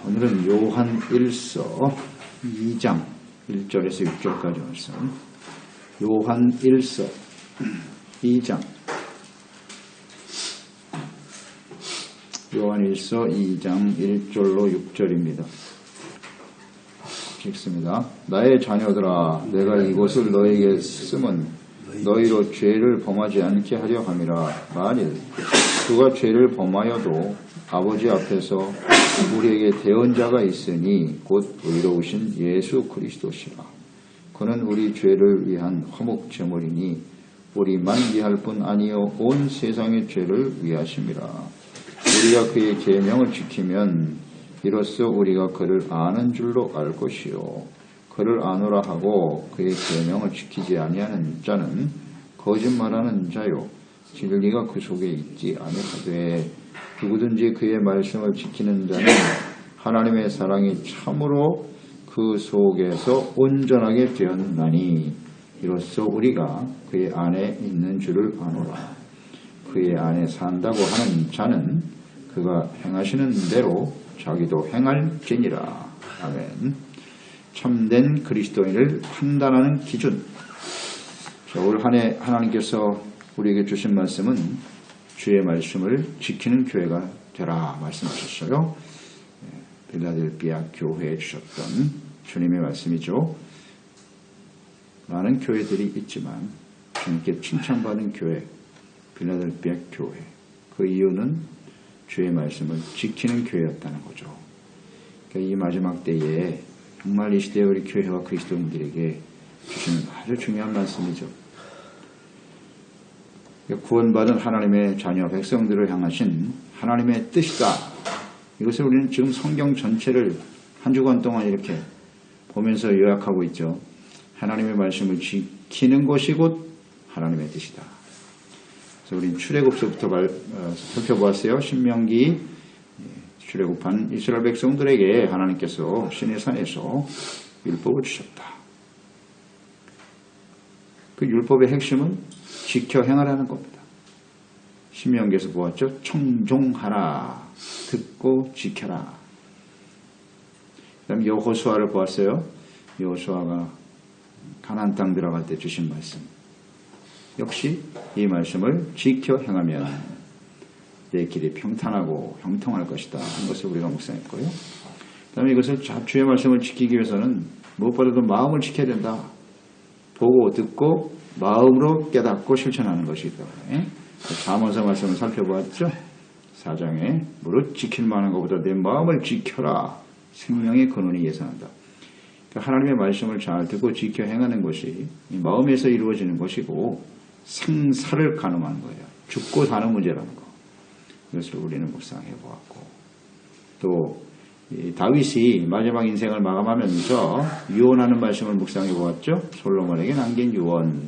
오늘은 요한 1서 2장 1절에서 6절까지 말씀. 요한 1서 2장 요한 1서 2장 1절로 6절입니다. 읽습니다. 나의 자녀들아, 내가 이곳을 너에게 쓰면 너희로 죄를 범하지 않게 하려 함이라. 만일 그가 죄를 범하여도 아버지 앞에서 우리에게 대언자가 있으니 곧 의로우신 예수 그리스도시라. 그는 우리 죄를 위한 화목 제물이니 우리만 위할 뿐 아니요 온 세상의 죄를 위하심이라. 우리가 그의 계명을 지키면 이로써 우리가 그를 아는 줄로 알 것이요 그를 아노라 하고 그의 계명을 지키지 아니하는 자는 거짓말하는 자요 진리가 그 속에 있지 아니하되 누구든지 그의 말씀을 지키는 자는 하나님의 사랑이 참으로 그 속에서 온전하게 되었나니 이로써 우리가 그의 안에 있는 줄을 아노라. 그의 안에 산다고 하는 자는 그가 행하시는 대로 자기도 행할지니라. 아멘. 참된 그리스도인을 판단하는 기준. 올 한 해 하나님께서 우리에게 주신 말씀은 주의 말씀을 지키는 교회가 되라 말씀하셨어요. 필라델피아 교회에 주셨던 주님의 말씀이죠. 많은 교회들이 있지만 주님께 칭찬받은 교회, 필라델피아 교회. 그 이유는 주의 말씀을 지키는 교회였다는 거죠. 그러니까 이 마지막 때에 정말 이 시대의 우리 교회와 그리스도인들에게 주시는 아주 중요한 말씀이죠. 구원받은 하나님의 자녀 백성들을 향하신 하나님의 뜻이다. 이것을 우리는 지금 성경 전체를 한 주간 동안 이렇게 보면서 요약하고 있죠. 하나님의 말씀을 지키는 것이 곧 하나님의 뜻이다. 그래서 우리는 출애굽서부터 살펴보았어요. 신명기 출애굽한 이스라엘 백성들에게 하나님께서 시내산에서 율법을 주셨다. 그 율법의 핵심은 지켜 행하라는 겁니다. 신명기에서 보았죠. 청종하라. 듣고 지켜라. 그 다음에 여호수아를 보았어요. 여호수아가 가나안 땅 들어갈 때 주신 말씀. 역시 이 말씀을 지켜 행하면 내 길이 평탄하고 형통할 것이다 하는 것을 우리가 묵상했고요. 그 다음에 이것을 주의 말씀을 지키기 위해서는 무엇보다도 마음을 지켜야 된다. 보고 듣고 마음으로 깨닫고 실천하는 것이기 때문에 잠언서 말씀을 살펴보았죠. 4장에 무릇 지킬 만한 것보다 내 마음을 지켜라. 생명의 근원이 예산한다. 그러니까 하나님의 말씀을 잘 듣고 지켜 행하는 것이 이 마음에서 이루어지는 것이고 생사를 가늠하는 거예요. 죽고 사는 문제라는 거. 이것을 우리는 묵상해 보았고 또 다윗이 마지막 인생을 마감하면서 유언하는 말씀을 묵상해 보았죠. 솔로몬에게 남긴 유언.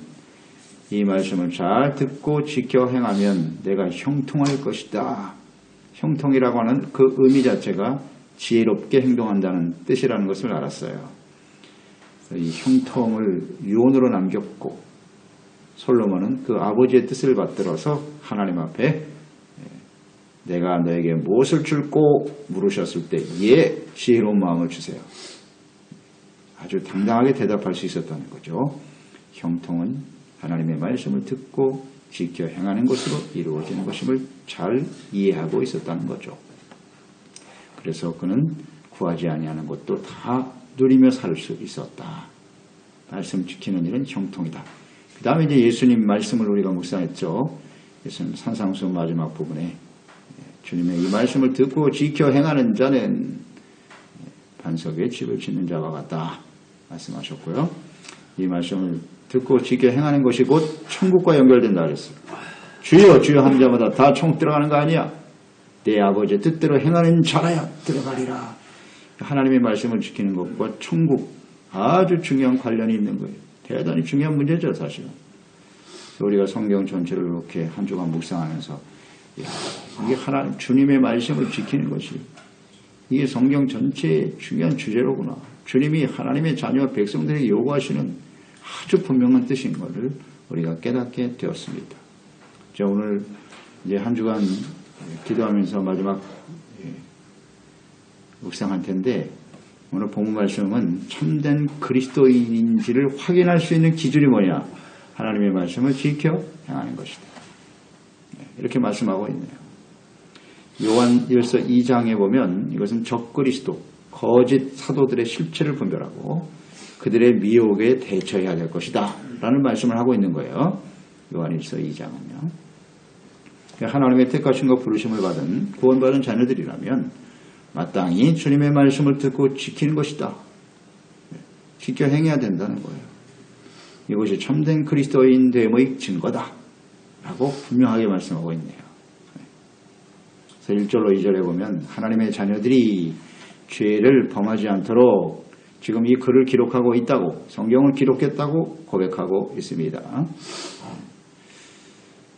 이 말씀을 잘 듣고 지켜 행하면 내가 형통할 것이다. 형통이라고 하는 그 의미 자체가 지혜롭게 행동한다는 뜻이라는 것을 알았어요. 이 형통을 유언으로 남겼고 솔로몬은 그 아버지의 뜻을 받들어서 하나님 앞에 내가 너에게 무엇을 줄고 물으셨을 때 예, 지혜로운 마음을 주세요. 아주 당당하게 대답할 수 있었다는 거죠. 형통은 하나님의 말씀을 듣고 지켜 행하는 것으로 이루어지는 것임을 잘 이해하고 있었다는 거죠. 그래서 그는 구하지 아니하는 것도 다 누리며 살 수 있었다. 말씀 지키는 일은 형통이다. 그 다음에 이제 예수님 말씀을 우리가 묵상했죠. 예수님 산상수 마지막 부분에 주님의 이 말씀을 듣고 지켜 행하는 자는 반석에 집을 짓는 자와 같다 말씀하셨고요. 이 말씀을 듣고 지켜 행하는 것이 곧 천국과 연결된다 그랬어요. 주여 주여 하는 자마다 다 천국 들어가는 거 아니야. 내 아버지의 뜻대로 행하는 자라야 들어가리라. 하나님의 말씀을 지키는 것과 천국 아주 중요한 관련이 있는 거예요. 대단히 중요한 문제죠 사실은. 우리가 성경 전체를 이렇게 한 주간 묵상하면서 이게 하나님 주님의 말씀을 지키는 것이 이게 성경 전체의 중요한 주제로구나. 주님이 하나님의 자녀와 백성들에게 요구하시는 아주 분명한 뜻인 것을 우리가 깨닫게 되었습니다. 자, 오늘 이제 한 주간 기도하면서 마지막 묵상할 텐데 오늘 본문 말씀은 참된 그리스도인인지를 확인할 수 있는 기준이 뭐냐? 하나님의 말씀을 지켜 행하는 것이다. 이렇게 말씀하고 있네요. 요한일서 2장에 보면 이것은 적그리스도, 거짓 사도들의 실체를 분별하고 그들의 미혹에 대처해야 될 것이다 라는 말씀을 하고 있는 거예요. 요한일서 2장은요. 하나님의 택하신 것 부르심을 받은 구원받은 자녀들이라면 마땅히 주님의 말씀을 듣고 지키는 것이다. 지켜 행해야 된다는 거예요. 이것이 참된 그리스도인 됨의 증거다 라고 분명하게 말씀하고 있네요. 그래서 1절로 2절에 보면 하나님의 자녀들이 죄를 범하지 않도록 지금 이 글을 기록하고 있다고, 성경을 기록했다고 고백하고 있습니다.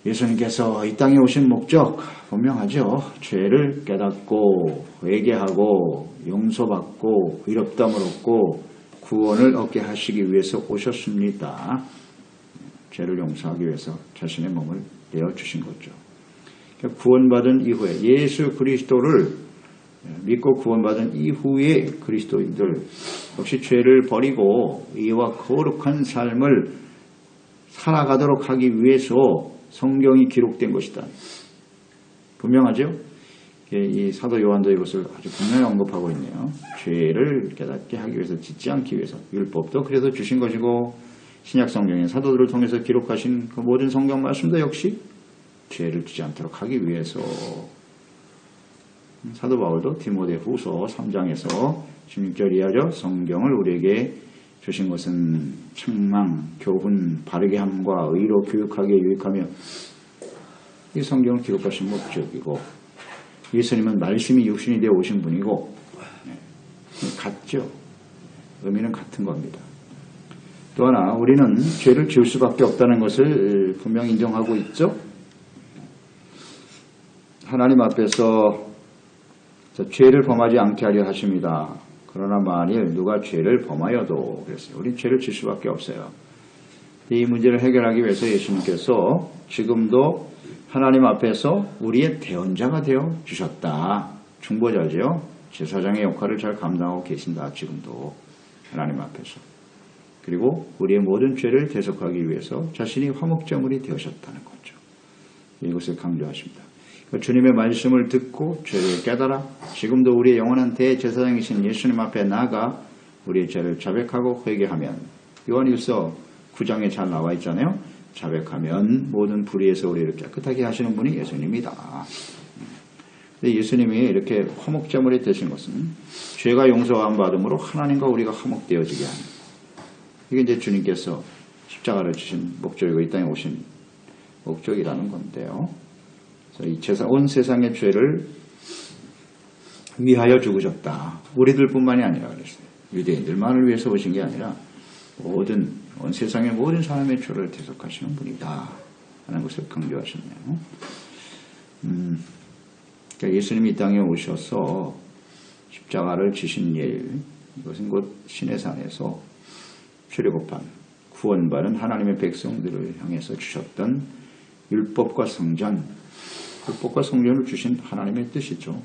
예수님께서 이 땅에 오신 목적 분명하죠. 죄를 깨닫고 회개하고 용서받고 의롭다함을 얻고 구원을 얻게 하시기 위해서 오셨습니다. 죄를 용서하기 위해서 자신의 몸을 내어주신 거죠. 구원받은 이후에 예수 그리스도를 믿고 구원받은 이후에 그리스도인들 역시 죄를 버리고 의와 거룩한 삶을 살아가도록 하기 위해서 성경이 기록된 것이다. 분명하죠? 이 사도 요한도 이것을 아주 분명히 언급하고 있네요. 죄를 깨닫게 하기 위해서, 짓지 않기 위해서 율법도 그래서 주신 것이고 신약 성경의 사도들을 통해서 기록하신 그 모든 성경 말씀도 역시 죄를 짓지 않도록 하기 위해서. 사도 바울도 디모데후서 3장에서 16절 이하죠. 성경을 우리에게 주신 것은 책망, 교훈, 바르게 함과 의로 교육하기에 유익하며 이 성경을 기록하신 목적이고 예수님은 말씀이 육신이 되어 오신 분이고 같죠. 의미는 같은 겁니다. 또 하나 우리는 죄를 지을 수밖에 없다는 것을 분명히 인정하고 있죠. 하나님 앞에서 죄를 범하지 않게 하려 하십니다. 그러나 만일 누가 죄를 범하여도 그랬어요. 우리 죄를 질 수밖에 없어요. 이 문제를 해결하기 위해서 예수님께서 지금도 하나님 앞에서 우리의 대언자가 되어 주셨다. 중보자죠. 제사장의 역할을 잘 감당하고 계신다. 지금도 하나님 앞에서. 그리고 우리의 모든 죄를 대속하기 위해서 자신이 화목제물이 되셨다는 거죠. 이것을 강조하십니다. 주님의 말씀을 듣고 죄를 깨달아 지금도 우리의 영원한 대제사장이신 예수님 앞에 나아가 우리의 죄를 자백하고 회개하면 요한일서 9장에 잘 나와 있잖아요. 자백하면 모든 불의에서 우리를 깨끗하게 하시는 분이 예수님이다. 예수님이 이렇게 화목제물이 되신 것은 죄가 용서함 받음으로 하나님과 우리가 화목되어지게 하는, 이게 이제 주님께서 십자가를 주신 목적이고 이 땅에 오신 목적이라는 건데요. 이 온 세상의 죄를 위하여 죽으셨다. 우리들뿐만이 아니라 그랬어요. 유대인들만을 위해서 오신 게 아니라 온 세상의 모든 사람의 죄를 대속하시는 분이다 하는 것을 강조하셨네요. 그러니까 예수님이 이 땅에 오셔서 십자가를 지신 일, 이것은 곧 시내산에서 출애굽한 구원받은 하나님의 백성들을 향해서 주셨던 율법과 성전, 율법과 성전을 주신 하나님의 뜻이죠.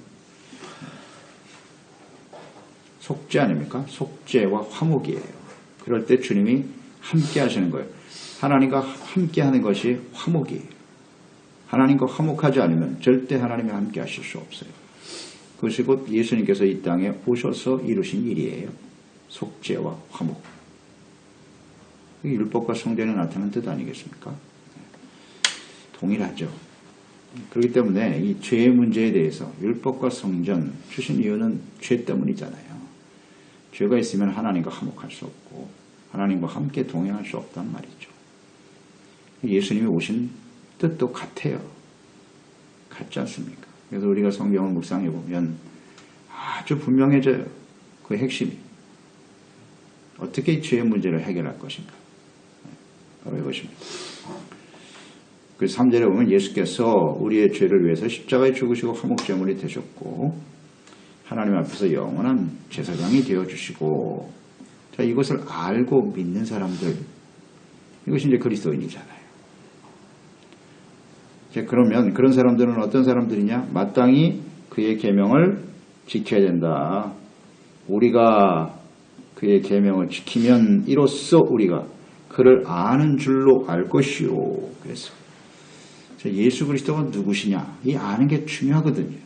속죄 아닙니까? 속죄와 화목이에요. 그럴 때 주님이 함께 하시는 거예요. 하나님과 함께 하는 것이 화목이에요. 하나님과 화목하지 않으면 절대 하나님과 함께 하실 수 없어요. 그것이 곧 예수님께서 이 땅에 오셔서 이루신 일이에요. 속죄와 화목. 율법과 성전에 나타나는 뜻 아니겠습니까? 동일하죠. 그렇기 때문에 이 죄의 문제에 대해서 율법과 성전 주신 이유는 죄 때문이잖아요. 죄가 있으면 하나님과 화목할 수 없고 하나님과 함께 동행할 수 없단 말이죠. 예수님이 오신 뜻도 같아요. 같지 않습니까? 그래서 우리가 성경을 묵상해 보면 아주 분명해져요. 그 핵심이. 어떻게 이 죄의 문제를 해결할 것인가. 바로 이것입니다. 그 3절에 보면 예수께서 우리의 죄를 위해서 십자가에 죽으시고 화목제물이 되셨고 하나님 앞에서 영원한 제사장이 되어주시고, 자, 이것을 알고 믿는 사람들, 이것이 이제 그리스도인이잖아요. 자, 그러면 그런 사람들은 어떤 사람들이냐? 마땅히 그의 계명을 지켜야 된다. 우리가 그의 계명을 지키면 이로써 우리가 그를 아는 줄로 알 것이요. 그래서 예수 그리스도가 누구시냐? 이 아는 게 중요하거든요.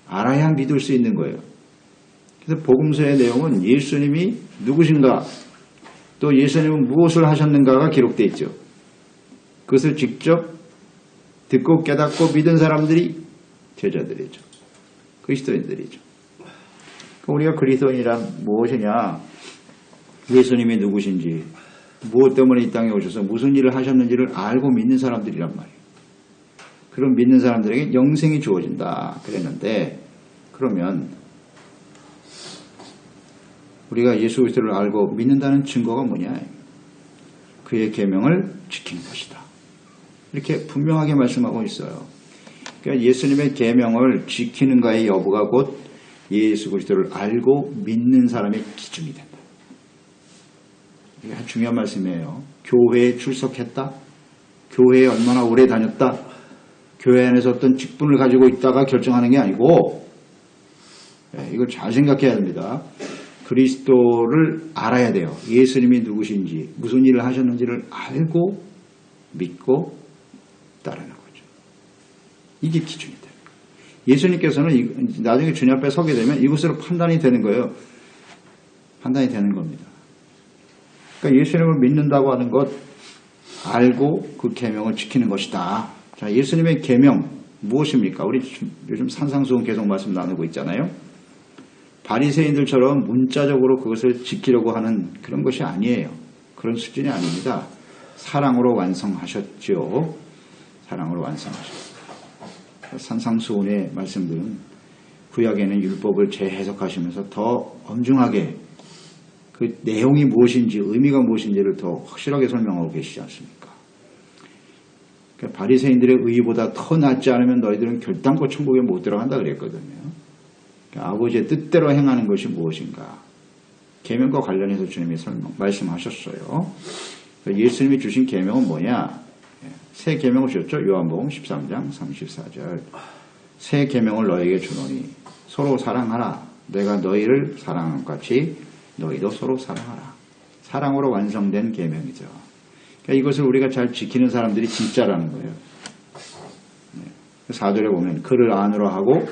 알아야 믿을 수 있는 거예요. 그래서 복음서의 내용은 예수님이 누구신가, 또 예수님은 무엇을 하셨는가가 기록되어 있죠. 그것을 직접 듣고 깨닫고 믿은 사람들이 제자들이죠. 그리스도인들이죠. 우리가 그리스도인이란 무엇이냐? 예수님이 누구신지, 무엇 때문에 이 땅에 오셔서 무슨 일을 하셨는지를 알고 믿는 사람들이란 말이에요. 그럼 믿는 사람들에게 영생이 주어진다 그랬는데, 그러면 우리가 예수 그리스도를 알고 믿는다는 증거가 뭐냐? 그의 계명을 지키는 것이다. 이렇게 분명하게 말씀하고 있어요. 그러니까 예수님의 계명을 지키는가의 여부가 곧 예수 그리스도를 알고 믿는 사람의 기준이 된다. 이게 아주 중요한 말씀이에요. 교회에 출석했다, 교회에 얼마나 오래 다녔다, 교회 안에서 어떤 직분을 가지고 있다가 결정하는 게 아니고, 이걸 잘 생각해야 됩니다. 그리스도를 알아야 돼요. 예수님이 누구신지, 무슨 일을 하셨는지를 알고 믿고 따르는 거죠. 이게 기준이 돼요. 예수님께서는 나중에 주님 앞에 서게 되면 이것으로 판단이 되는 거예요. 판단이 되는 겁니다. 그러니까 예수님을 믿는다고 하는 것, 알고 그 계명을 지키는 것이다. 자, 예수님의 계명 무엇입니까? 우리 요즘 산상수훈 계속 말씀 나누고 있잖아요. 바리새인들처럼 문자적으로 그것을 지키려고 하는 그런 것이 아니에요. 그런 수준이 아닙니다. 사랑으로 완성하셨죠. 사랑으로 완성하셨어요. 산상수훈의 말씀들은 구약에는 율법을 재해석하시면서 더 엄중하게 그 내용이 무엇인지, 의미가 무엇인지를 더 확실하게 설명하고 계시지 않습니까? 그러니까 바리새인들의 의의보다 더 낫지 않으면 너희들은 결단코 천국에 못 들어간다 그랬거든요. 그러니까 아버지의 뜻대로 행하는 것이 무엇인가? 계명과 관련해서 주님이 말씀하셨어요. 그러니까 예수님이 주신 계명은 뭐냐? 새 계명을 주셨죠. 요한복음 13장 34절. 새 계명을 너에게 주노니 서로 사랑하라. 내가 너희를 사랑한 것 같이 너희도 서로 사랑하라. 사랑으로 완성된 계명이죠. 그러니까 이것을 우리가 잘 지키는 사람들이 진짜라는 거예요. 4절에 보면 그를 안으로 하고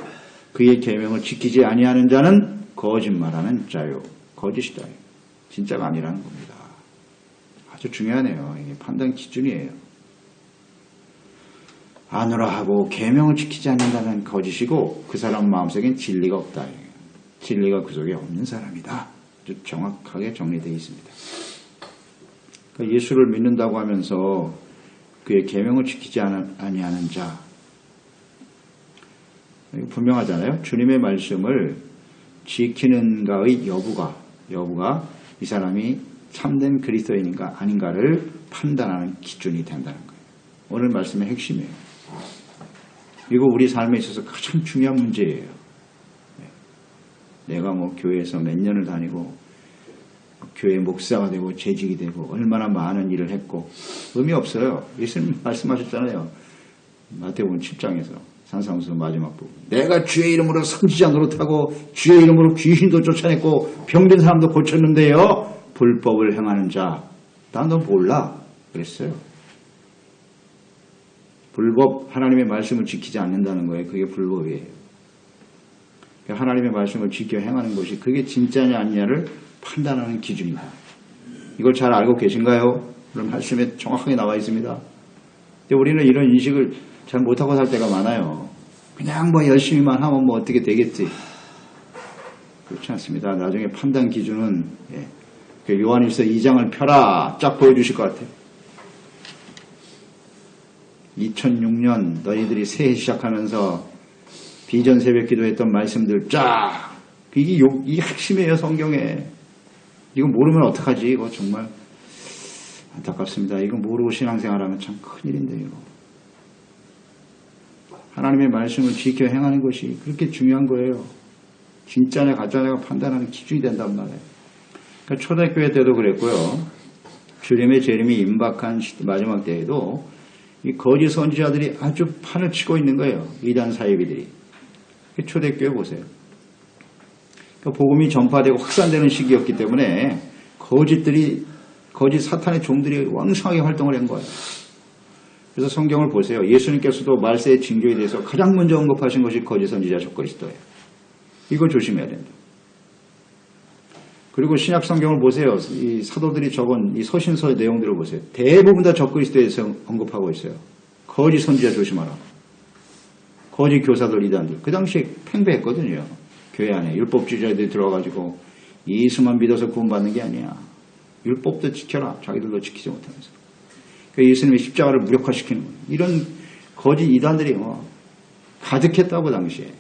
그의 계명을 지키지 아니하는 자는 거짓말하는 자요. 거짓이다. 진짜가 아니라는 겁니다. 아주 중요하네요. 이게 판단 기준이에요. 안으로 하고 계명을 지키지 않는다는 거짓이고 그 사람 마음속엔 진리가 없다. 진리가 그 속에 없는 사람이다. 아주 정확하게 정리되어 있습니다. 그러니까 예수를 믿는다고 하면서 그의 계명을 지키지 아니하는 자, 분명하잖아요. 주님의 말씀을 지키는가의 여부가 이 사람이 참된 그리스도인인가 아닌가를 판단하는 기준이 된다는 거예요. 오늘 말씀의 핵심이에요. 이거 우리 삶에 있어서 가장 중요한 문제예요. 내가 뭐 교회에서 몇 년을 다니고 교회 목사가 되고 재직이 되고 얼마나 많은 일을 했고 의미 없어요. 예수님 말씀하셨잖아요. 마태복음 7장에서 산상수훈 마지막 부분. 내가 주의 이름으로 선지자 노릇하고 주의 이름으로 귀신도 쫓아냈고 병든 사람도 고쳤는데요. 불법을 행하는 자, 난 너 몰라 그랬어요. 불법, 하나님의 말씀을 지키지 않는다는 거예요. 그게 불법이에요. 하나님의 말씀을 지켜 행하는 것이 그게 진짜냐 아니냐를 판단하는 기준이다. 이걸 잘 알고 계신가요? 그런 말씀에 정확하게 나와 있습니다. 근데 우리는 이런 인식을 잘 못하고 살 때가 많아요. 그냥 뭐 열심히만 하면 뭐 어떻게 되겠지. 그렇지 않습니다. 나중에 판단 기준은 요한일서 2장을 펴라 쫙 보여주실 것 같아요. 2006년 너희들이 새해 시작하면서 비전 새벽 기도했던 말씀들 쫙, 이게 핵심이에요. 성경에. 이거 모르면 어떡하지? 이거 정말 안타깝습니다. 이거 모르고 신앙생활하면 참 큰일인데요. 하나님의 말씀을 지켜 행하는 것이 그렇게 중요한 거예요. 진짜냐 가짜냐가 판단하는 기준이 된단 말이에요. 그러니까 초대교회 때도 그랬고요. 주님의 재림이 임박한 마지막 때에도 이 거짓 선지자들이 아주 판을 치고 있는 거예요. 이단 사이비들이. 초대교회 보세요. 그러니까 복음이 전파되고 확산되는 시기였기 때문에 거짓 사탄의 종들이 왕성하게 활동을 한 거예요. 그래서 성경을 보세요. 예수님께서도 말세의 징조에 대해서 가장 먼저 언급하신 것이 거짓 선지자 적그리스도예요. 이걸 조심해야 된다. 그리고 신약 성경을 보세요. 이 사도들이 적은 이 서신서의 내용들을 보세요. 대부분 다 적그리스도에 대해서 언급하고 있어요. 거짓 선지자 조심하라. 거짓 교사들, 이단들. 그 당시에 팽배했거든요. 교회 안에 율법주의자들이 들어와가지고 예수만 믿어서 구원받는 게 아니야. 율법도 지켜라. 자기들도 지키지 못하면서. 그러니까 예수님의 십자가를 무력화시키는 거예요. 이런 거짓 이단들이 가득했다고 당시에.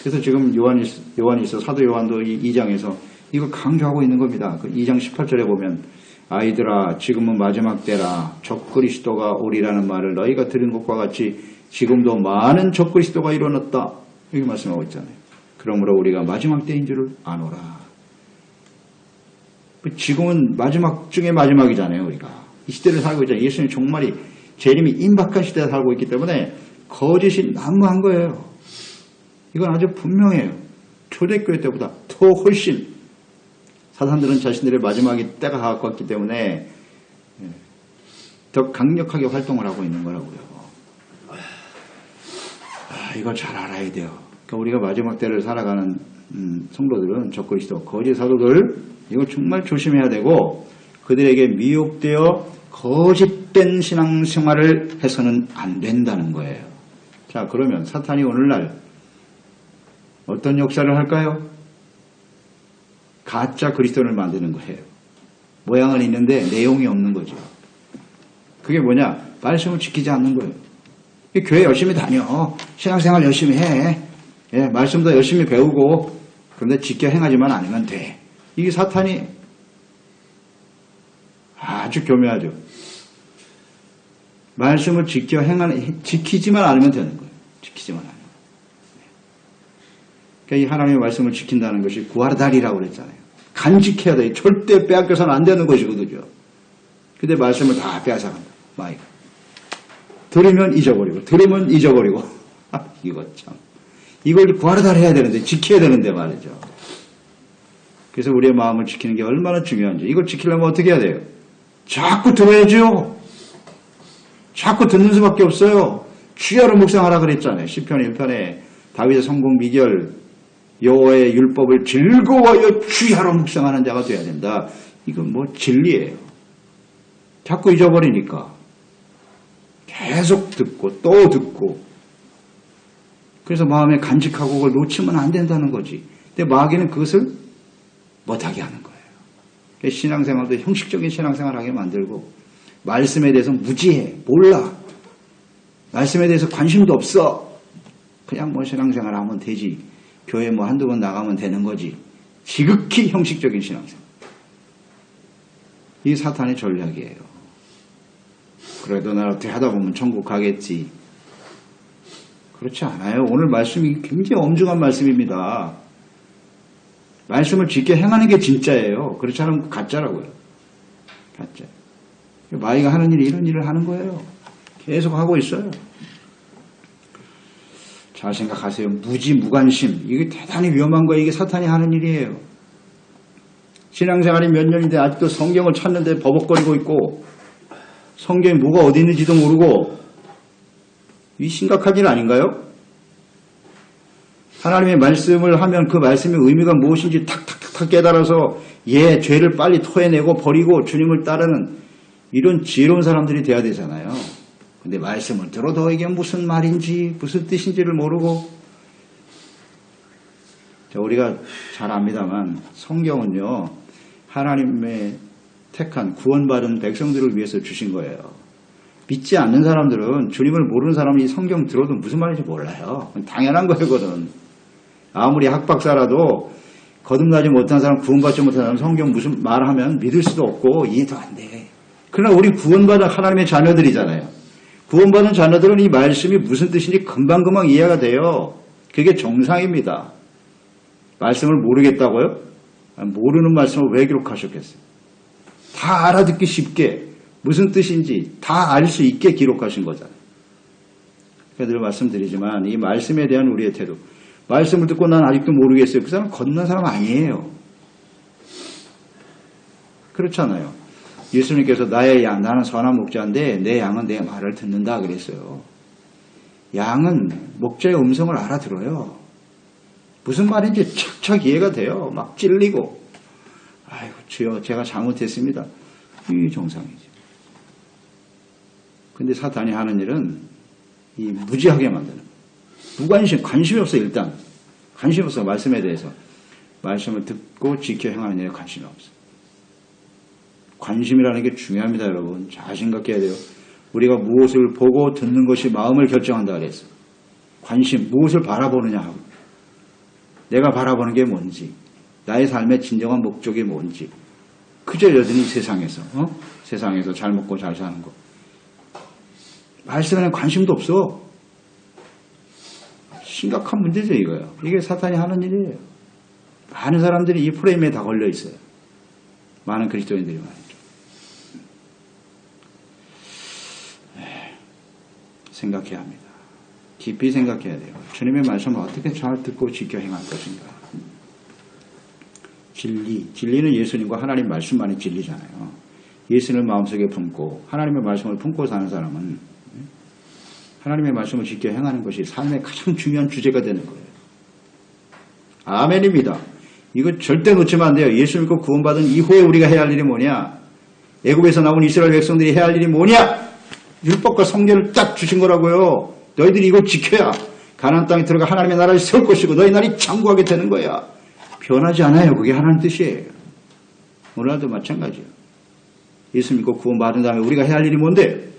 그래서 지금 요한일서 사도 요한도 2장에서 이거 강조하고 있는 겁니다. 그 2장 18절에 보면 아이들아 지금은 마지막 때라 적그리스도가 오리라는 말을 너희가 들은 것과 같이 지금도 많은 적그리스도가 일어났다. 이렇게 말씀하고 있잖아요. 그러므로 우리가 마지막 때인 줄을 아노라. 지금은 마지막 중에 마지막이잖아요. 우리가 이 시대를 살고 있잖아요. 예수님 종말이 재림이 임박한 시대에 살고 있기 때문에 거짓이 난무한 거예요. 이건 아주 분명해요. 초대교회 때보다 더 훨씬 사탄들은 자신들의 마지막이 때가 가까웠기 때문에 더 강력하게 활동을 하고 있는 거라고요. 이걸 잘 알아야 돼요. 그러니까 우리가 마지막 때를 살아가는 성도들은 적그리스도, 거짓 사도들 이거 정말 조심해야 되고 그들에게 미혹되어 거짓된 신앙생활을 해서는 안 된다는 거예요. 자, 그러면 사탄이 오늘날 어떤 역사를 할까요? 가짜 그리스도를 만드는 거예요. 모양은 있는데 내용이 없는 거죠. 그게 뭐냐? 말씀을 지키지 않는 거예요. 교회 열심히 다녀. 신앙생활 열심히 해. 예, 말씀도 열심히 배우고 그런데 지켜 행하지만 않으면 돼. 이게 사탄이 아주 교묘하죠. 말씀을 지키지만 않으면 되는 거예요. 지키지만 않으면. 그러니까 이 하나님의 말씀을 지킨다는 것이 구하다리라고 그랬잖아요. 간직해야 돼. 절대 빼앗겨서는 안 되는 것이거든요. 근데 말씀을 다 빼앗아간다. 마이가. 들으면 잊어버리고 이거 참. 이걸 구하다리 해야 되는데 지켜야 되는데 말이죠. 그래서 우리의 마음을 지키는 게 얼마나 중요한지. 이걸 지키려면 어떻게 해야 돼요? 자꾸 들어야죠. 자꾸 듣는 수밖에 없어요. 주야로 묵상하라 그랬잖아요. 시편 1편에 다윗의 성공 비결 여호와의 율법을 즐거워하여 주야로 묵상하는 자가 돼야 된다. 이건 뭐 진리예요. 자꾸 잊어버리니까 계속 듣고 또 듣고 그래서 마음에 간직하고 그걸 놓치면 안 된다는 거지. 근데 마귀는 그것을 못하게 하는 거예요. 신앙생활도 형식적인 신앙생활을 하게 만들고 말씀에 대해서 무지해. 몰라. 말씀에 대해서 관심도 없어. 그냥 뭐 신앙생활 하면 되지. 교회 뭐 한두 번 나가면 되는 거지. 지극히 형식적인 신앙생활. 이게 사탄의 전략이에요. 그래도 나 어떻게 하다 보면 천국 가겠지. 그렇지 않아요. 오늘 말씀이 굉장히 엄중한 말씀입니다. 말씀을 지켜 행하는 게 진짜예요. 그렇지 않으면 가짜라고요. 가짜. 마귀가 하는 일이 이런 일을 하는 거예요. 계속 하고 있어요. 잘 생각하세요. 무관심. 이게 대단히 위험한 거예요. 이게 사탄이 하는 일이에요. 신앙생활이 몇 년인데 아직도 성경을 찾는데 버벅거리고 있고 성경에 뭐가 어디 있는지도 모르고 이 심각한 일 아닌가요? 하나님의 말씀을 하면 그 말씀의 의미가 무엇인지 탁탁탁 깨달아서 죄를 빨리 토해내고 버리고 주님을 따르는 이런 지혜로운 사람들이 돼야 되잖아요. 근데 말씀을 들어도 이게 무슨 말인지 무슨 뜻인지를 모르고 우리가 잘 압니다만 성경은요 하나님의 택한 구원받은 백성들을 위해서 주신 거예요. 믿지 않는 사람들은 주님을 모르는 사람이 성경 들어도 무슨 말인지 몰라요. 당연한 거거든. 아무리 학박사라도 거듭나지 못한 사람, 구원받지 못한 사람 성경 무슨 말하면 믿을 수도 없고 이해도 안 돼. 그러나 우리 구원받은 하나님의 자녀들이잖아요. 구원받은 자녀들은 이 말씀이 무슨 뜻인지 금방금방 이해가 돼요. 그게 정상입니다. 말씀을 모르겠다고요? 모르는 말씀을 왜 기록하셨겠어요? 다 알아듣기 쉽게 무슨 뜻인지 다 알 수 있게 기록하신 거잖아요. 그러니까 늘 말씀드리지만 이 말씀에 대한 우리의 태도, 말씀을 듣고 난 아직도 모르겠어요. 그 사람 건넌 사람 아니에요. 그렇잖아요. 예수님께서 나의 양, 나는 선한 목자인데 내 양은 내 말을 듣는다 그랬어요. 양은 목자의 음성을 알아들어요. 무슨 말인지 척척 이해가 돼요. 막 찔리고 아이고 주여 제가 잘못했습니다. 이 정상이죠. 근데 사탄이 하는 일은 이 무지하게 만드는 거예요. 무관심, 관심이 없어 일단. 관심이 없어 말씀에 대해서. 말씀을 듣고 지켜 행하는 일에 관심이 없어. 관심이라는 게 중요합니다 여러분. 잘 생각해야 돼요. 우리가 무엇을 보고 듣는 것이 마음을 결정한다 그랬어. 관심, 무엇을 바라보느냐 하고. 내가 바라보는 게 뭔지, 나의 삶의 진정한 목적이 뭔지. 그저 여전히 세상에서 세상에서 잘 먹고 잘 사는 거. 말씀에는 관심도 없어. 심각한 문제죠 이거요. 이게 사탄이 하는 일이에요. 많은 사람들이 이 프레임에 다 걸려 있어요. 많은 그리스도인들이 말이죠. 생각해야 합니다. 깊이 생각해야 돼요. 주님의 말씀을 어떻게 잘 듣고 지켜 행할 것인가. 진리는 예수님과 하나님 말씀만이 진리잖아요. 예수님을 마음속에 품고 하나님의 말씀을 품고 사는 사람은 하나님의 말씀을 지켜 행하는 것이 삶의 가장 중요한 주제가 되는 거예요. 아멘입니다. 이거 절대 놓치면 안 돼요. 예수 믿고 구원받은 이후에 우리가 해야 할 일이 뭐냐? 애굽에서 나온 이스라엘 백성들이 해야 할 일이 뭐냐? 율법과 성경을 딱 주신 거라고요. 너희들이 이걸 지켜야 가나안 땅에 들어가 하나님의 나라를 세울 것이고 너희 날이 장구하게 되는 거야. 변하지 않아요. 그게 하나님 뜻이에요. 오늘도 마찬가지예요. 예수 믿고 구원받은 다음에 우리가 해야 할 일이 뭔데?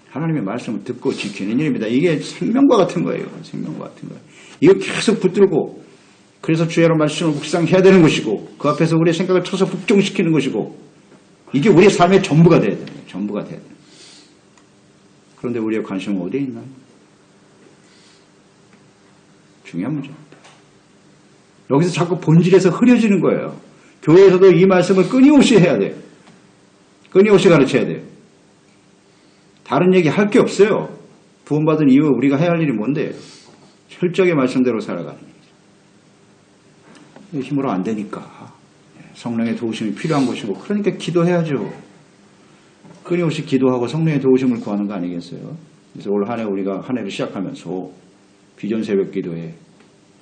하나님의 말씀을 듣고 지키는 일입니다. 이게 생명과 같은 거예요. 생명과 같은 거예요. 이거 계속 붙들고 그래서 주의 말씀을 묵상해야 되는 것이고 그 앞에서 우리의 생각을 쳐서 복종시키는 것이고 이게 우리의 삶의 전부가 돼야 돼요. 전부가 돼야 돼요. 그런데 우리의 관심은 어디에 있나요? 중요한 문제입니다. 여기서 자꾸 본질에서 흐려지는 거예요. 교회에서도 이 말씀을 끊임없이 해야 돼요. 끊임없이 가르쳐야 돼요. 다른 얘기 할 게 없어요. 구원받은 이후 우리가 해야 할 일이 뭔데? 철저하게 말씀대로 살아가는 일이죠. 힘으로 안 되니까. 성령의 도우심이 필요한 것이고 그러니까 기도해야죠. 끊임없이 기도하고 성령의 도우심을 구하는 거 아니겠어요? 그래서 올 한 해 우리가 한 해를 시작하면서 비전 새벽 기도에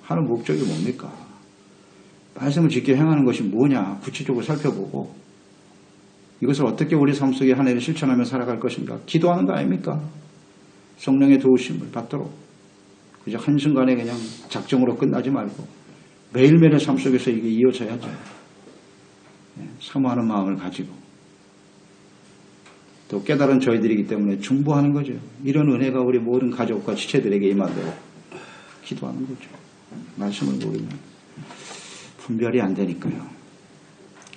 하는 목적이 뭡니까? 말씀을 지켜 행하는 것이 뭐냐 구체적으로 살펴보고 이것을 어떻게 우리 삶 속에 한 해를 실천하며 살아갈 것인가 기도하는 거 아닙니까? 성령의 도우심을 받도록 그저 한순간에 그냥 작정으로 끝나지 말고 매일매일의 삶 속에서 이게 이어져야죠. 사모하는 마음을 가지고 또 깨달은 저희들이기 때문에 중보하는 거죠. 이런 은혜가 우리 모든 가족과 지체들에게 임하도록 기도하는 거죠. 말씀을 모르면 분별이 안 되니까요.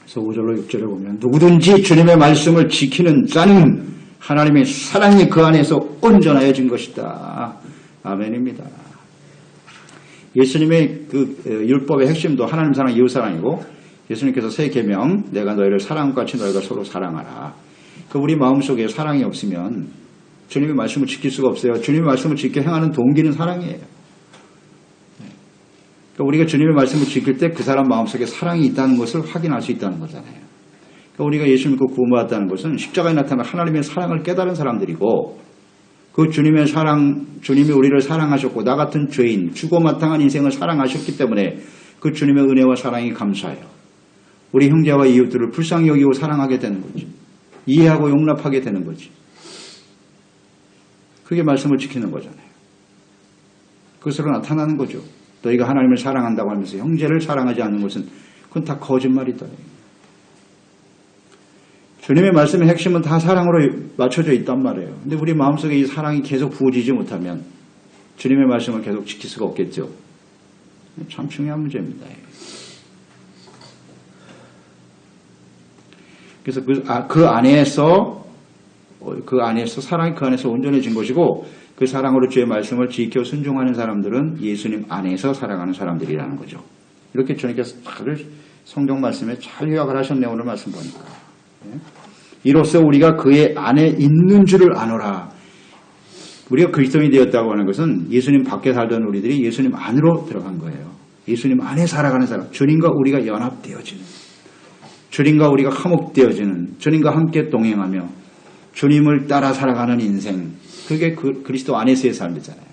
그래서 5절로 6절을 보면 누구든지 주님의 말씀을 지키는 자는 하나님의 사랑이 그 안에서 온전하여진 것이다. 아멘입니다. 예수님의 그 율법의 핵심도 하나님 사랑, 이웃 사랑이고 예수님께서 새 계명 내가 너희를 사랑과 같이 너희가 서로 사랑하라. 그 우리 마음속에 사랑이 없으면 주님의 말씀을 지킬 수가 없어요. 주님의 말씀을 지켜 행하는 동기는 사랑이에요. 그러니까 우리가 주님의 말씀을 지킬 때 그 사람 마음속에 사랑이 있다는 것을 확인할 수 있다는 거잖아요. 그러니까 우리가 예수 믿고 구원받았다는 것은 십자가에 나타난 하나님의 사랑을 깨달은 사람들이고 그 주님의 사랑, 주님이 우리를 사랑하셨고 나 같은 죄인, 죽어마땅한 인생을 사랑하셨기 때문에 그 주님의 은혜와 사랑이 감사해요. 우리 형제와 이웃들을 불쌍히 여기고 사랑하게 되는 거지. 이해하고 용납하게 되는 거지. 그게 말씀을 지키는 거잖아요. 그것으로 나타나는 거죠. 너희가 하나님을 사랑한다고 하면서 형제를 사랑하지 않는 것은 그건 다 거짓말이다. 주님의 말씀의 핵심은 다 사랑으로 맞춰져 있단 말이에요. 근데 우리 마음속에 이 사랑이 계속 부어지지 못하면 주님의 말씀을 계속 지킬 수가 없겠죠. 참 중요한 문제입니다. 그래서 그 안에서 사랑이 그 안에서 온전해진 것이고 그 사랑으로 주의 말씀을 지켜 순종하는 사람들은 예수님 안에서 살아가는 사람들이라는 거죠. 이렇게 주님께서 다들 성경 말씀에 잘 요약을 하셨네요. 오늘 말씀 보니까. 이로써 우리가 그의 안에 있는 줄을 아노라. 우리가 그리스도인이 되었다고 하는 것은 예수님 밖에 살던 우리들이 예수님 안으로 들어간 거예요. 예수님 안에 살아가는 사람, 주님과 우리가 연합되어지는, 주님과 우리가 화목되어지는, 주님과 함께 동행하며 주님을 따라 살아가는 인생, 그게 그리스도 안에서의 삶이잖아요.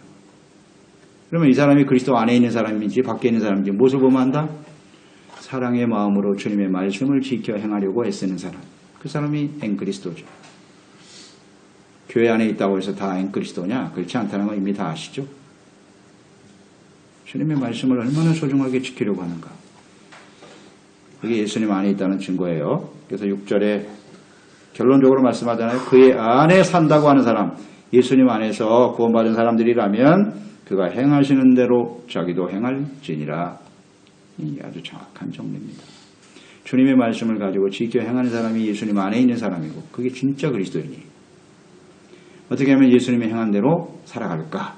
그러면 이 사람이 그리스도 안에 있는 사람인지 밖에 있는 사람인지 무엇을 보면 안다? 사랑의 마음으로 주님의 말씀을 지켜 행하려고 애쓰는 사람, 그 사람이 앵그리스도죠. 교회 안에 있다고 해서 다 앵그리스도냐? 그렇지 않다는 건 이미 다 아시죠? 주님의 말씀을 얼마나 소중하게 지키려고 하는가. 그게 예수님 안에 있다는 증거예요. 그래서 6절에 결론적으로 말씀하잖아요. 그의 안에 산다고 하는 사람, 예수님 안에서 구원받은 사람들이라면 그가 행하시는 대로 자기도 행할지니라. 이게 아주 정확한 정리입니다. 주님의 말씀을 가지고 지켜 행하는 사람이 예수님 안에 있는 사람이고, 그게 진짜 그리스도인이에요. 어떻게 하면 예수님이 행한 대로 살아갈까?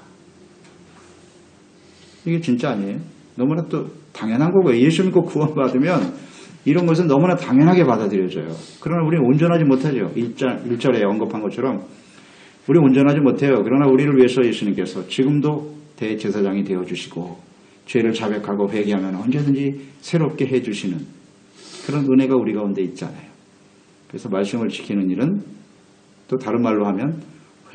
이게 진짜 아니에요. 너무나 또 당연한 거고요. 예수 믿고 구원받으면 이런 것은 너무나 당연하게 받아들여져요. 그러나 우리는 온전하지 못하죠. 1절에 언급한 것처럼 우리 온전하지 못해요. 그러나 우리를 위해서 예수님께서 지금도 대제사장이 되어주시고 죄를 자백하고 회개하면 언제든지 새롭게 해주시는 그런 은혜가 우리 가운데 있잖아요. 그래서 말씀을 지키는 일은 또 다른 말로 하면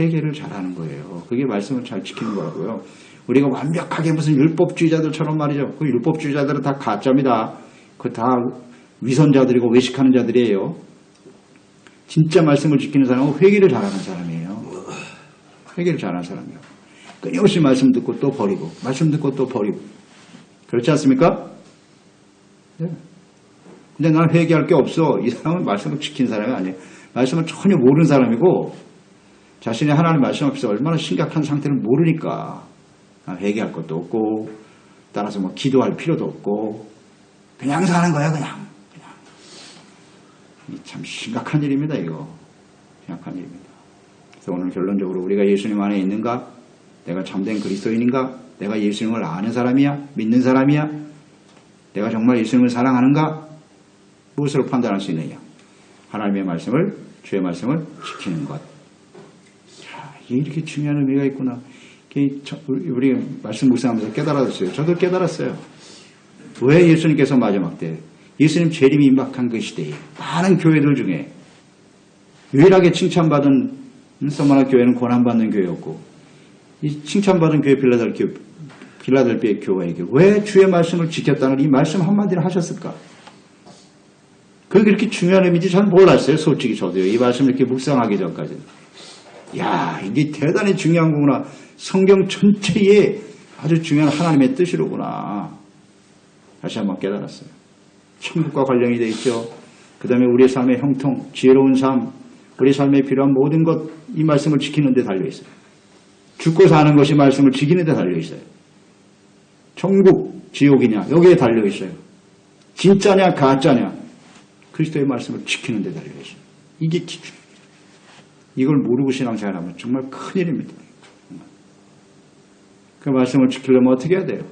회개를 잘하는 거예요. 그게 말씀을 잘 지키는 거라고요. 우리가 완벽하게 무슨 율법주의자들처럼 말이죠. 그 율법주의자들은 다 가짜입니다. 그 다 위선자들이고 외식하는 자들이에요. 진짜 말씀을 지키는 사람은 회개를 잘하는 사람이에요. 회개를 잘하는 사람이에요. 끊임없이 말씀 듣고 또 버리고, 말씀 듣고 또 버리고. 그렇지 않습니까? 네. 근데 나는 회개할 게 없어. 이 사람은 말씀을 지키는 사람이 아니에요. 말씀을 전혀 모르는 사람이고, 자신이 하나님 말씀 앞에서 얼마나 심각한 상태를 모르니까 회개할 것도 없고, 따라서 뭐 기도할 필요도 없고, 그냥 사는 거야, 그냥. 참 심각한 일입니다, 이거. 심각한 일입니다. 그래서 오늘 결론적으로 우리가 예수님 안에 있는가? 내가 참된 그리스도인인가? 내가 예수님을 아는 사람이야? 믿는 사람이야? 내가 정말 예수님을 사랑하는가? 무엇으로 판단할 수 있느냐? 하나님의 말씀을, 주의 말씀을 지키는 것. 자, 이렇게 중요한 의미가 있구나. 우리 말씀 묵상하면서 깨달았어요. 저도 깨달았어요. 왜 예수님께서 마지막 때 예수님 재림이 임박한 그 시대에 많은 교회들 중에 유일하게 칭찬받은 서머나 교회는 고난받는 교회였고, 이 칭찬받은 교회 빌라델비아 교회에게 왜 주의 말씀을 지켰다는 이 말씀 한마디를 하셨을까? 그게 그렇게 중요한 의미인지 전 몰랐어요. 솔직히 저도요. 이 말씀을 이렇게 묵상하기 전까지는. 야, 이게 대단히 중요한 거구나. 성경 전체에 아주 중요한 하나님의 뜻이로구나. 다시 한번 깨달았어요. 천국과 관련이 되어 있죠. 그 다음에 우리의 삶의 형통, 지혜로운 삶, 우리 삶에 필요한 모든 것, 이 말씀을 지키는 데 달려있어요. 죽고 사는 것이 말씀을 지키는 데 달려있어요. 천국, 지옥이냐, 여기에 달려있어요. 진짜냐, 가짜냐, 그리스도의 말씀을 지키는 데 달려있어요. 이게 기준. 이걸 모르고 신앙생활하면 정말 큰일입니다. 그 말씀을 지키려면 어떻게 해야 돼요?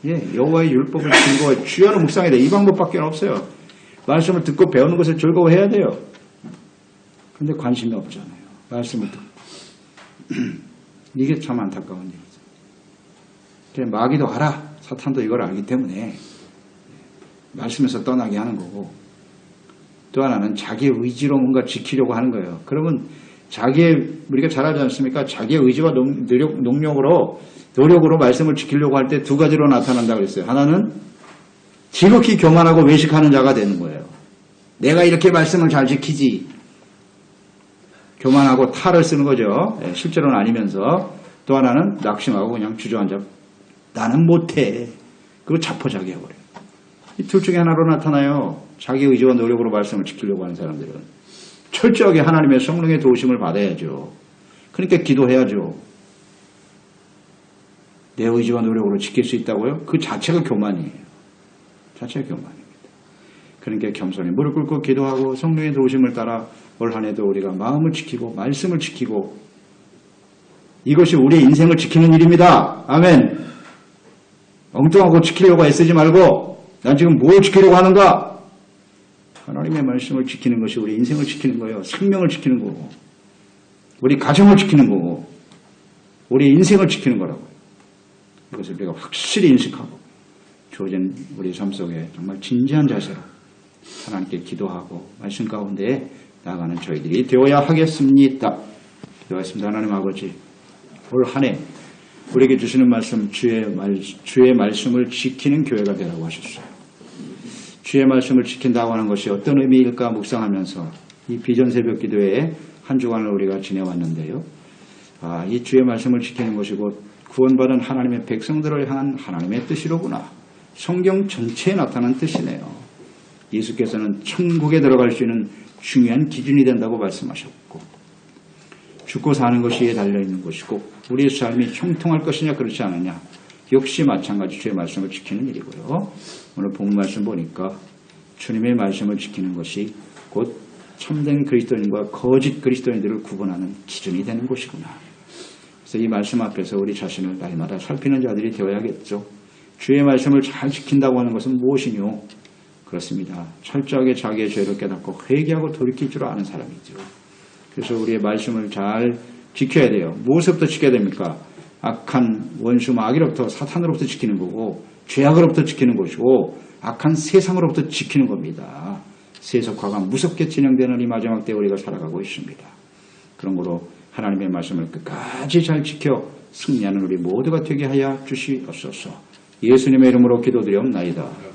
여호와의 율법을 즐거워해 주야로 묵상해야 돼요. 이 방법밖에 없어요. 말씀을 듣고 배우는 것을 즐거워해야 돼요. 그런데 관심이 없잖아요. 말씀을 듣고. 이게 참 안타까운 일이죠. 마귀도 알아. 사탄도 이걸 알기 때문에 말씀에서 떠나게 하는 거고, 또 하나는 자기의 의지로 뭔가 지키려고 하는 거예요. 그러면 우리가 잘 알지 않습니까? 자기의 의지와 노력으로 말씀을 지키려고 할 때 두 가지로 나타난다고 그랬어요. 하나는 지극히 교만하고 외식하는 자가 되는 거예요. 내가 이렇게 말씀을 잘 지키지. 교만하고 탈을 쓰는 거죠. 실제로는 아니면서. 또 하나는 낙심하고 그냥 주저앉아. 나는 못해. 그리고 자포자기해버려요. 이 둘 중에 하나로 나타나요. 자기 의지와 노력으로 말씀을 지키려고 하는 사람들은. 철저하게 하나님의 성령의 도우심을 받아야죠. 그러니까 기도해야죠. 내 의지와 노력으로 지킬 수 있다고요? 그 자체가 교만이에요. 자체가 교만입니다. 그러니까 겸손히 무릎 꿇고 기도하고 성령의 도우심을 따라 올 한 해도 우리가 마음을 지키고 말씀을 지키고, 이것이 우리의 인생을 지키는 일입니다. 아멘. 엉뚱하고 지키려고 애쓰지 말고, 난 지금 뭘 지키려고 하는가? 하나님의 말씀을 지키는 것이 우리 인생을 지키는 거예요. 생명을 지키는 거고, 우리 가정을 지키는 거고, 우리 인생을 지키는 거라고요. 이것을 우리가 확실히 인식하고 주어진 우리 삶 속에 정말 진지한 자세로 하나님께 기도하고 말씀 가운데 나아가는 저희들이 되어야 하겠습니다. 기도하겠습니다. 하나님 아버지, 올 한 해 우리에게 주시는 말씀, 주의 말씀을 지키는 교회가 되라고 하셨어요. 주의 말씀을 지킨다고 하는 것이 어떤 의미일까 묵상하면서 이 비전 새벽 기도회에 한 주간을 우리가 지내왔는데요. 이 주의 말씀을 지키는 것이 곧 구원받은 하나님의 백성들을 향한 하나님의 뜻이로구나. 성경 전체에 나타난 뜻이네요. 예수께서는 천국에 들어갈 수 있는 중요한 기준이 된다고 말씀하셨고, 죽고 사는 것이 달려있는 것이고 우리의 삶이 형통할 것이냐 그렇지 않느냐, 역시 마찬가지 주의 말씀을 지키는 일이고요. 오늘 본문 말씀 보니까 주님의 말씀을 지키는 것이 곧 참된 그리스도인과 거짓 그리스도인들을 구분하는 기준이 되는 것이구나. 그래서 이 말씀 앞에서 우리 자신을 날마다 살피는 자들이 되어야겠죠. 주의 말씀을 잘 지킨다고 하는 것은 무엇이뇨? 그렇습니다. 철저하게 자기의 죄를 깨닫고 회개하고 돌이킬 줄 아는 사람이죠. 그래서 우리의 말씀을 잘 지켜야 돼요. 무엇부터 지켜야 됩니까? 악한 원수 마귀로부터, 사탄으로부터 지키는 거고, 죄악으로부터 지키는 것이고, 악한 세상으로부터 지키는 겁니다. 세속화가 무섭게 진행되는 이 마지막 때에 우리가 살아가고 있습니다. 그런 거로 하나님의 말씀을 끝까지 잘 지켜 승리하는 우리 모두가 되게 하여 주시옵소서. 예수님의 이름으로 기도드리옵나이다.